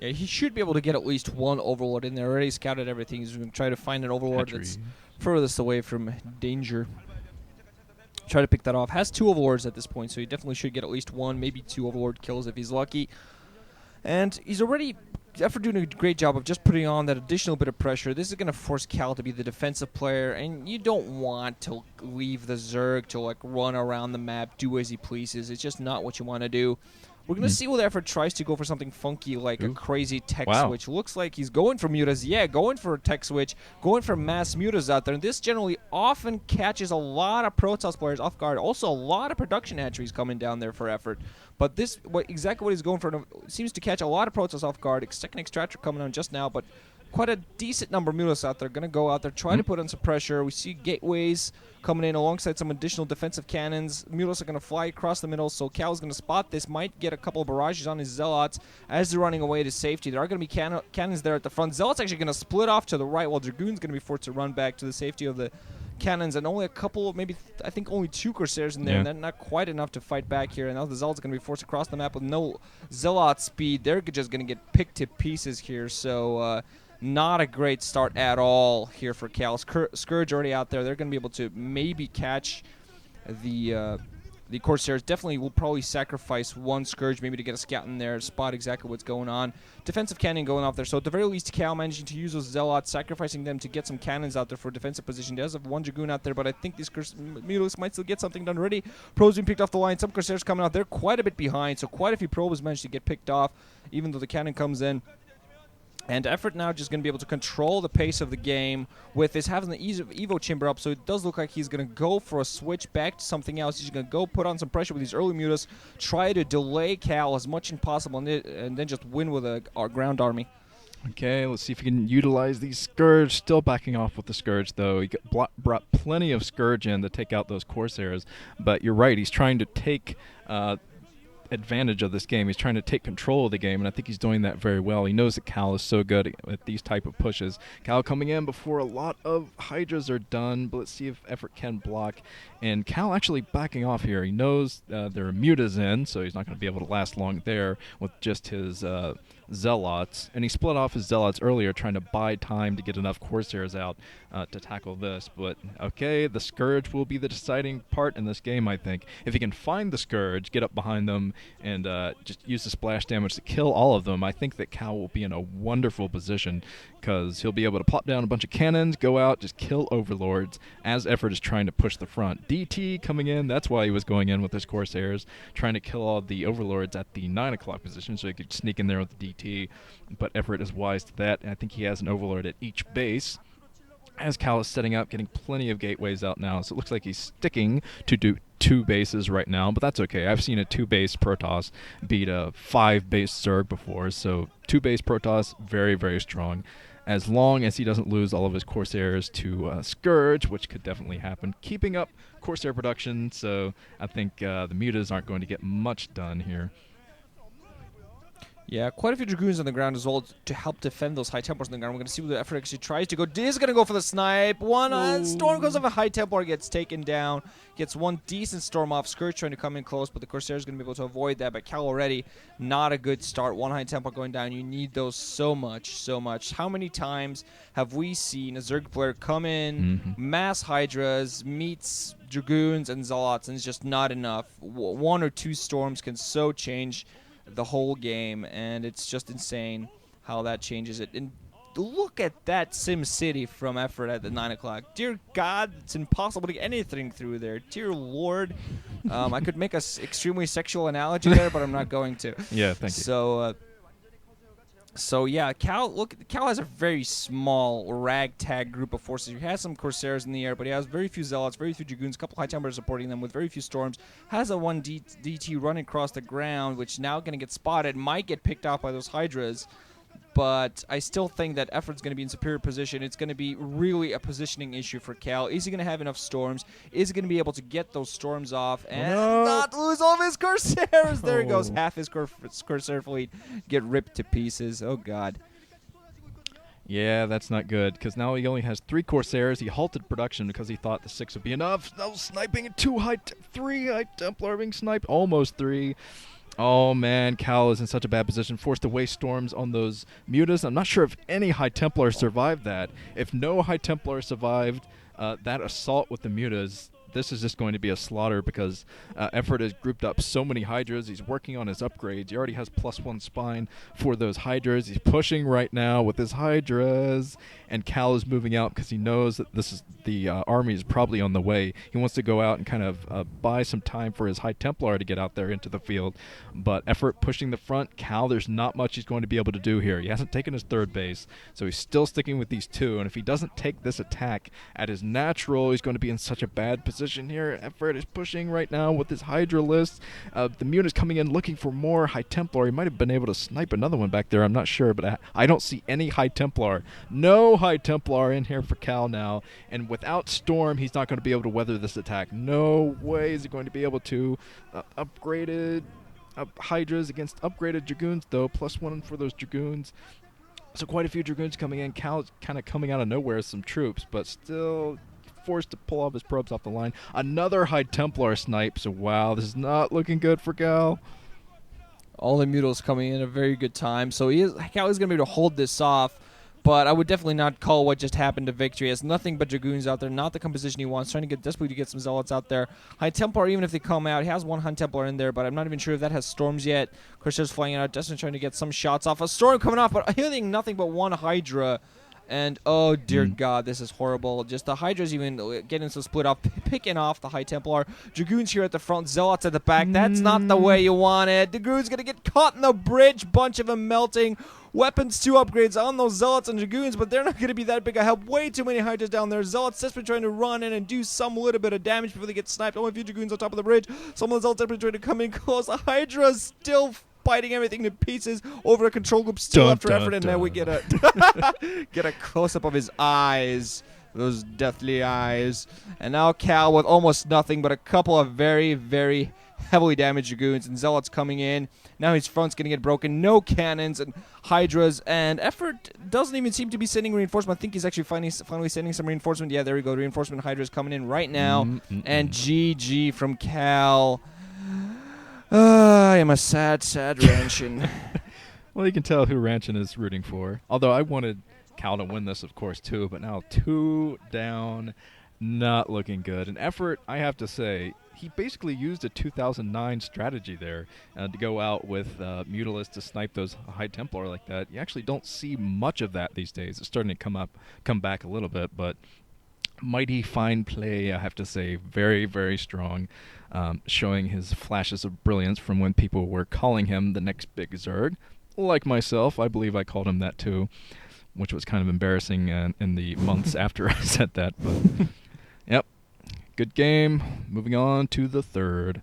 Yeah, he should be able to get at least one Overlord in there. Already scouted everything. He's going to try to find an Overlord that's furthest away from danger. Try to pick that off. Has 2 Overlords at this point, so he definitely should get at least 1, maybe 2 Overlord kills if he's lucky. And he's already, EffOrt doing a great job of just putting on that additional bit of pressure. This is going to force Cal to be the defensive player, and you don't want to leave the Zerg to like run around the map, do as he pleases. It's just not what you want to do. We're going to see what EffOrt tries to go for something funky like a crazy tech switch. Looks like he's going for mutas. Yeah, going for a tech switch, going for mass mutas out there. And this generally often catches a lot of Protoss players off guard. Also, a lot of production hatcheries coming down there for EffOrt. But this, exactly what he's going for, seems to catch a lot of Protoss off guard. Second extractor coming on just now, but quite a decent number of mutas out there. Going to go out there, try to put on some pressure. We see gateways coming in alongside some additional defensive cannons. Mutas are going to fly across the middle, so Cal's going to spot this. Might get a couple of barrages on his Zealots as they're running away to safety. There are going to be cannons there at the front. Zealots actually going to split off to the right, while Dragoon's going to be forced to run back to the safety of the cannons, and only a couple, maybe I think only 2 Corsairs in there, and that's not quite enough to fight back here. And now the Zealots are going to be forced across the map with no Zealot speed. They're just going to get picked to pieces here, so not a great start at all here for Cal. Scourge already out there. They're going to be able to maybe catch the Corsairs. Definitely will probably sacrifice 1 Scourge maybe to get a scout in there, spot exactly what's going on. Defensive cannon going off there. So at the very least, Cal managing to use those Zealots, sacrificing them to get some cannons out there for defensive position. He does have 1 Dragoon out there, but I think these Mutas might still get something done already. Probes being picked off the line. Some Corsairs coming out. They're quite a bit behind, so quite a few probes managed to get picked off, even though the cannon comes in. And EffOrt now just going to be able to control the pace of the game with this having the Evo chamber up, so it does look like he's going to go for a switch back to something else. He's going to go put on some pressure with these early mutas, try to delay Cal as much as possible, and then just win with our ground army. Okay, let's see if he can utilize these Scourge. Still backing off with the Scourge, though. He brought plenty of Scourge in to take out those Corsairs, but you're right, he's trying to take advantage of this game. He's trying to take control of the game, and I think he's doing that very well. He knows that Cal is so good at these type of pushes. Cal coming in before a lot of Hydras are done, but let's see if EffOrt can block. And Cal actually backing off here. He knows there are mutas in, so he's not going to be able to last long there with just his Zealots. And he split off his Zealots earlier, trying to buy time to get enough Corsairs out to tackle this. But okay, the Scourge will be the deciding part in this game, I think. If he can find the Scourge, get up behind them, and just use the splash damage to kill all of them, I think that Cal will be in a wonderful position, because he'll be able to plop down a bunch of cannons, go out, just kill Overlords, as EffOrt is trying to push the front. DT coming in, that's why he was going in with his Corsairs, trying to kill all the Overlords at the 9 o'clock position, so he could sneak in there with the DT, but EffOrt is wise to that, and I think he has an Overlord at each base. As Cal is setting up, getting plenty of gateways out now, so it looks like he's sticking to do 2 bases right now, but that's okay. I've seen a 2-base Protoss beat a 5-base Zerg before, so 2-base Protoss, very, very strong. As long as he doesn't lose all of his Corsairs to Scourge, which could definitely happen. Keeping up Corsair production, so I think the mutas aren't going to get much done here. Yeah, quite a few Dragoons on the ground as well to help defend those High Templars on the ground. We're going to see what the EffOrt actually tries to go. Is going to go for the snipe. One Storm goes off a High Templar, gets taken down. Gets 1 decent Storm off. Scourge trying to come in close, but the Corsair is going to be able to avoid that. But Cal already, not a good start. 1 High Templar going down. You need those so much, so much. How many times have we seen a Zerg player come in, mass Hydras, meets Dragoons and Zealots, and it's just not enough. 1 or 2 Storms can so change the whole game, and it's just insane how that changes it. And look at that Sim City from EffOrt at the 9 o'clock. Dear God, it's impossible to get anything through there. Dear Lord. I could make a extremely sexual analogy there, but I'm not going to. Yeah, thank you. So yeah, Cal has a very small ragtag group of forces. He has some Corsairs in the air, but he has very few Zealots, very few Dragoons, a couple High Templars supporting them with very few Storms. Has a 1 DT running across the ground, which now going to get spotted, might get picked off by those Hydras. But I still think that EffOrt's going to be in superior position. It's going to be really a positioning issue for Cal. Is he going to have enough Storms? Is he going to be able to get those Storms off and not lose all of his Corsairs? There he goes. Half his Corsair fleet get ripped to pieces. Oh, God. Yeah, that's not good, because now he only has 3 Corsairs. He halted production because he thought the 6 would be enough. Now sniping 3 High Templar being sniped. Almost 3. Oh man, Cal is in such a bad position, forced to waste storms on those mutas. I'm not sure if any High Templar survived that. If no High Templar survived that assault with the mutas, this is just going to be a slaughter because EffOrt has grouped up so many Hydras. He's working on his upgrades. He already has +1 spine for those Hydras. He's pushing right now with his Hydras, and Cal is moving out because he knows that this is the army is probably on the way. He wants to go out and kind of buy some time for his High Templar to get out there into the field. But EffOrt pushing the front. Cal, there's not much he's going to be able to do here. He hasn't taken his third base, so he's still sticking with these two. And if he doesn't take this attack at his natural, he's going to be in such a bad position here. EffOrt is pushing right now with his Hydra list. The Mune is coming in looking for more High Templar. He might have been able to snipe another one back there. I'm not sure, but I don't see any High Templar. No High Templar in here for Cal now. And without Storm, he's not going to be able to weather this attack. No way is he going to be able to. Upgraded Hydras against upgraded Dragoons, though. +1 for those Dragoons. So quite a few Dragoons coming in. Cal's kind of coming out of nowhere as some troops, but still forced to pull off his probes off the line. Another High Templar snipe, so wow, this is not looking good for Cal. All the Mutals coming in at a very good time, so Cal is going to be able to hold this off, but I would definitely not call what just happened a victory. He has nothing but Dragoons out there, not the composition he wants, trying to get desperately to get some Zealots out there. High Templar, even if they come out, he has one High Templar in there, but I'm not even sure if that has Storms yet. Crusader's flying out, Destin trying to get some shots off. A Storm coming off, but hitting nothing but one Hydra. And oh dear God, this is horrible. Just the Hydra's even getting some split off, picking off the High Templar. Dragoons here at the front, Zealots at the back. That's not the way you want it. Dragoons gonna get caught in the bridge, bunch of them melting. Weapons 2 upgrades on those Zealots and Dragoons, but they're not going to be that big a help. Way too many Hydras down there. Zealots desperately trying to run in and do some little bit of damage before they get sniped. Only a few Dragoons on top of the bridge. Some of the Zealots desperately trying to come in close. The Hydra's still biting everything to pieces over a control group still after EffOrt, and now we get a close-up of his eyes. Those deathly eyes. And now Cal with almost nothing but a couple of very, very heavily damaged Dragoons, and Zealots coming in. Now his front's going to get broken. No cannons and Hydras, and EffOrt doesn't even seem to be sending reinforcement. I think he's actually finally sending some reinforcement. Yeah, there we go. Reinforcement Hydras coming in right now. And GG from Cal. I am a sad, sad Ranchin. Well, you can tell who Ranchin is rooting for. Although I wanted Cal to win this, of course, too. But now 2 down, not looking good. And EffOrt, I have to say, he basically used a 2009 strategy there to go out with Mutalists to snipe those High Templar like that. You actually don't see much of that these days. It's starting to come back a little bit, but mighty fine play, I have to say. Very, very strong, showing his flashes of brilliance from when people were calling him the next big Zerg. Like myself, I believe I called him that too, which was kind of embarrassing in the months after I said that. But, yep. Good game. Moving on to the third.